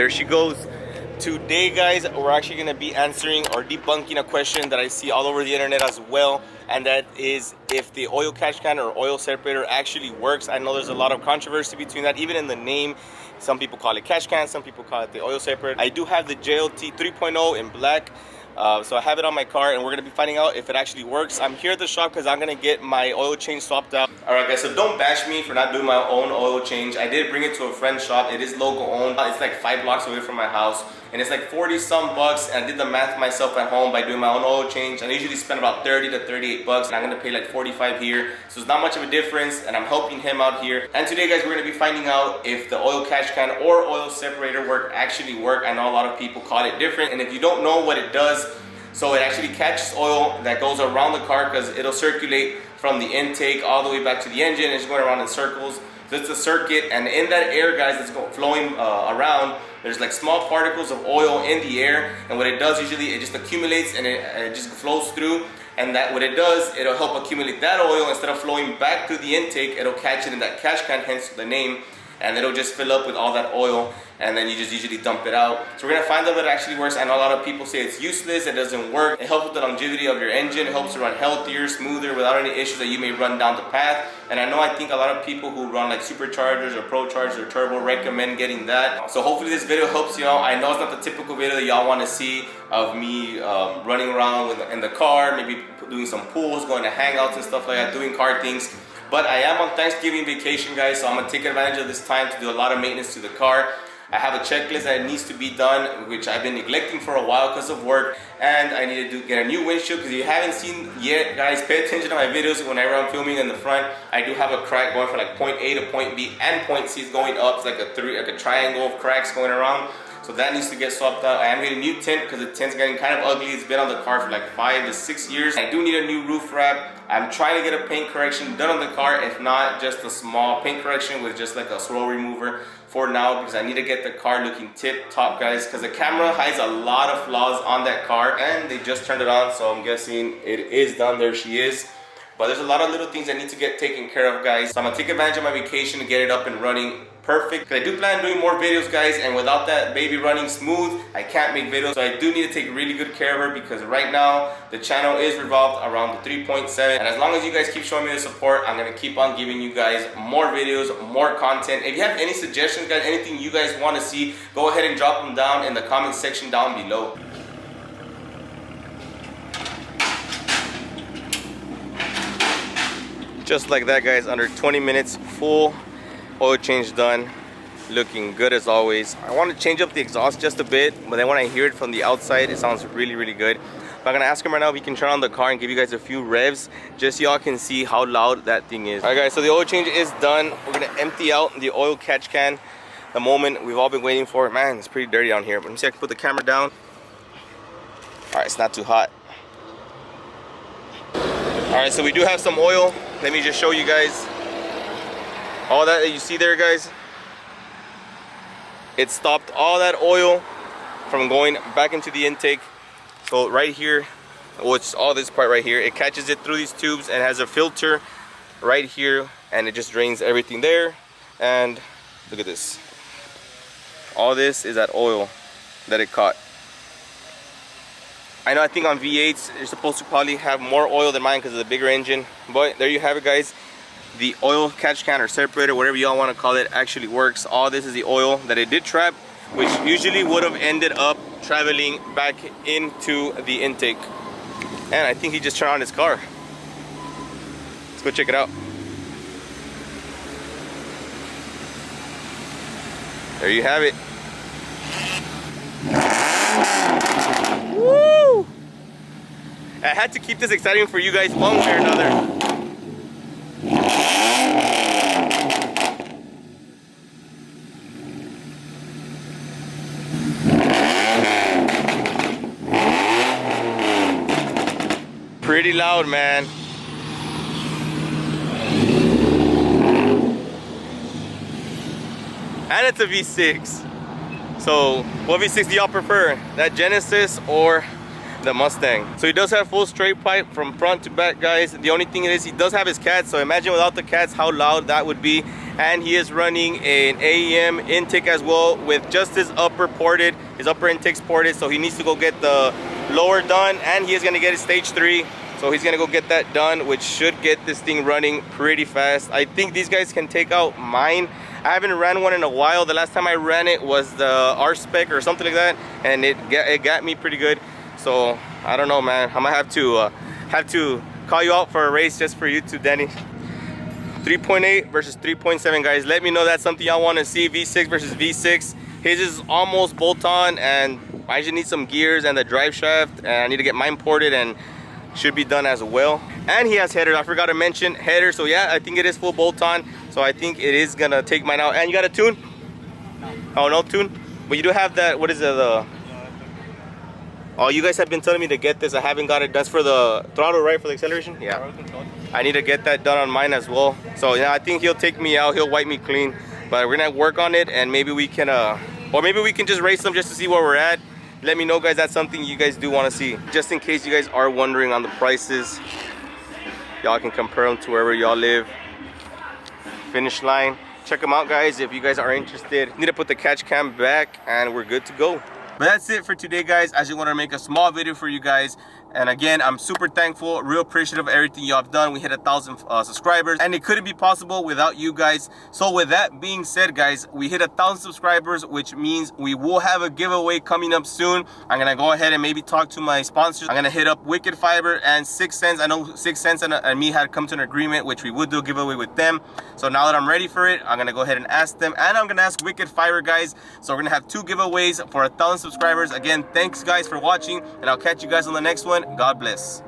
There she goes. Today, guys, we're actually going to be answering or debunking a question that I see all over the internet as well, and that is if the oil catch can or oil separator actually works. I know there's a lot of controversy between that, even in the name. Some people call it catch can, some people call it the oil separator. I do have the JLT 3.0 in black. So I have it on my car, and we're gonna be finding out if it actually works. I'm here at the shop because I'm gonna get my oil change swapped out. All right, guys, so don't bash me for not doing my own oil change. I did bring it to a friend's shop. It is local owned. It's like 5 blocks away from my house, and it's like 40 some bucks. And I did the math myself at home by doing my own oil change. And I usually spend about 30 to 38 bucks, and I'm gonna pay like 45 here. So it's not much of a difference, and I'm helping him out here. And today, guys, we're gonna be finding out if the oil catch can or oil separator actually work. I know a lot of people call it different, and if you don't know what it does, so it actually catches oil that goes around the car because it'll circulate from the intake all the way back to the engine. It's going around in circles. So it's a circuit, and in that air, guys, that's flowing around, there's like small particles of oil in the air, and what it does usually, it just accumulates and it just flows through. And that what it does, it'll help accumulate that oil. Instead of flowing back to the intake, it'll catch it in that catch can, hence the name, and it'll just fill up with all that oil, and then you just usually dump it out. So we're gonna find out if it actually works. I know a lot of people say it's useless, it doesn't work. It helps with the longevity of your engine. It helps to run healthier, smoother, without any issues that you may run down the path. And I think a lot of people who run like superchargers or prochargers or turbo recommend getting that. So hopefully this video helps you out. I know it's not the typical video that y'all wanna see of me running around in the car, maybe doing some pulls, going to hangouts and stuff like that, doing car things. But I am on Thanksgiving vacation, guys, so I'm gonna take advantage of this time to do a lot of maintenance to the car. I have a checklist that needs to be done, which I've been neglecting for a while because of work, and I need to get a new windshield. Because if you haven't seen yet, guys, pay attention to my videos. Whenever I'm filming in the front, I do have a crack going from like point A to point B, and point C is going up. It's like a triangle of cracks going around. So that needs to get swapped out. I am getting a new tint because the tint's getting kind of ugly. It's been on the car for like 5 to 6 years. I do need a new roof wrap. I'm trying to get a paint correction done on the car. If not, just a small paint correction with just like a swirl remover for now, because I need to get the car looking tip top, guys, because the camera hides a lot of flaws on that car, and they just turned it on, so I'm guessing it is done. There she is. But there's a lot of little things that need to get taken care of, guys. So I'm gonna take advantage of my vacation to get it up and running perfect. Because I do plan on doing more videos, guys, and without that baby running smooth, I can't make videos. So I do need to take really good care of her, because right now the channel is revolved around the 3.7. And as long as you guys keep showing me the support, I'm gonna keep on giving you guys more videos, more content. If you have any suggestions, guys, anything you guys want to see, go ahead and drop them down in the comment section down below. Just like that, guys, under 20 minutes, full oil change done, looking good as always. I want to change up the exhaust just a bit, but then when I hear it from the outside, it sounds really, really good. But I'm gonna ask him right now if he can turn on the car and give you guys a few revs, just so y'all can see how loud that thing is. All right, guys, so the oil change is done. We're gonna empty out the oil catch can, the moment we've all been waiting for. Man, it's pretty dirty down here, but let me see if I can put the camera down. All right, it's not too hot. All right, so we do have some oil. Let me just show you guys. All that you see there, guys, it stopped all that oil from going back into the intake. So right here, which all this part right here, it catches it through these tubes and has a filter right here, and it just drains everything there. And look at this. All this is that oil that it caught. I know, I think on V8s, you're supposed to probably have more oil than mine because of the bigger engine. But there you have it, guys. The oil catch can or separator, whatever y'all want to call it, actually works. All this is the oil that it did trap, which usually would have ended up traveling back into the intake. And I think he just turned on his car. Let's go check it out. There you have it. Woo! I had to keep this exciting for you guys one way or another. Pretty loud, man. And it's a V6. So what V6 do y'all prefer? That Genesis or the Mustang. So he does have full straight pipe from front to back, guys. The only thing is he does have his cats, so imagine without the cats how loud that would be. And he is running an AEM intake as well with just his upper ported, his upper intakes ported, so he needs to go get the lower done, and he is going to get his stage 3. So he's gonna go get that done, which should get this thing running pretty fast. I think these guys can take out mine. I haven't ran one in a while. The last time I ran it was the R-Spec or something like that, and it got me pretty good. So I don't know, man. I might have to call you out for a race just for you two, Danny. 3.8 versus 3.7, guys. Let me know that's something y'all want to see. V6 versus V6. His is almost bolt-on, and I just need some gears and the drive shaft, and I need to get mine ported and should be done as well. And he has header. I forgot to mention header. So yeah, I think it is full bolt-on. So I think it is gonna take mine out. And you got a tune? No. Oh, no tune? But you do have that, what is it? Oh, you guys have been telling me to get this. I haven't got it. That's for the throttle, right? For the acceleration? Yeah. I need to get that done on mine as well. So yeah, I think he'll take me out. He'll wipe me clean. But we're gonna work on it, and maybe we can, or maybe we can just race them just to see where we're at. Let me know, guys, that's something you guys do want to see. Just in case you guys are wondering on the prices, y'all can compare them to wherever y'all live. Finish line. Check them out, guys, if you guys are interested. Need to put the catch cam back, and we're good to go. But that's it for today, guys. I just want to make a small video for you guys. And again, I'm super thankful, real appreciative of everything y'all have done. We hit 1,000 subscribers, and it couldn't be possible without you guys. So with that being said, guys, we hit 1,000 subscribers, which means we will have a giveaway coming up soon. I'm gonna go ahead and maybe talk to my sponsors. I'm gonna hit up Wicked Fiber and 6 Cents. I know 6 Cents and me had come to an agreement, which we would do a giveaway with them. So now that I'm ready for it, I'm gonna go ahead and ask them, and I'm gonna ask Wicked Fiber, guys. So we're gonna have 2 giveaways for 1,000 subscribers. Again, thanks guys for watching, and I'll catch you guys on the next one. God bless.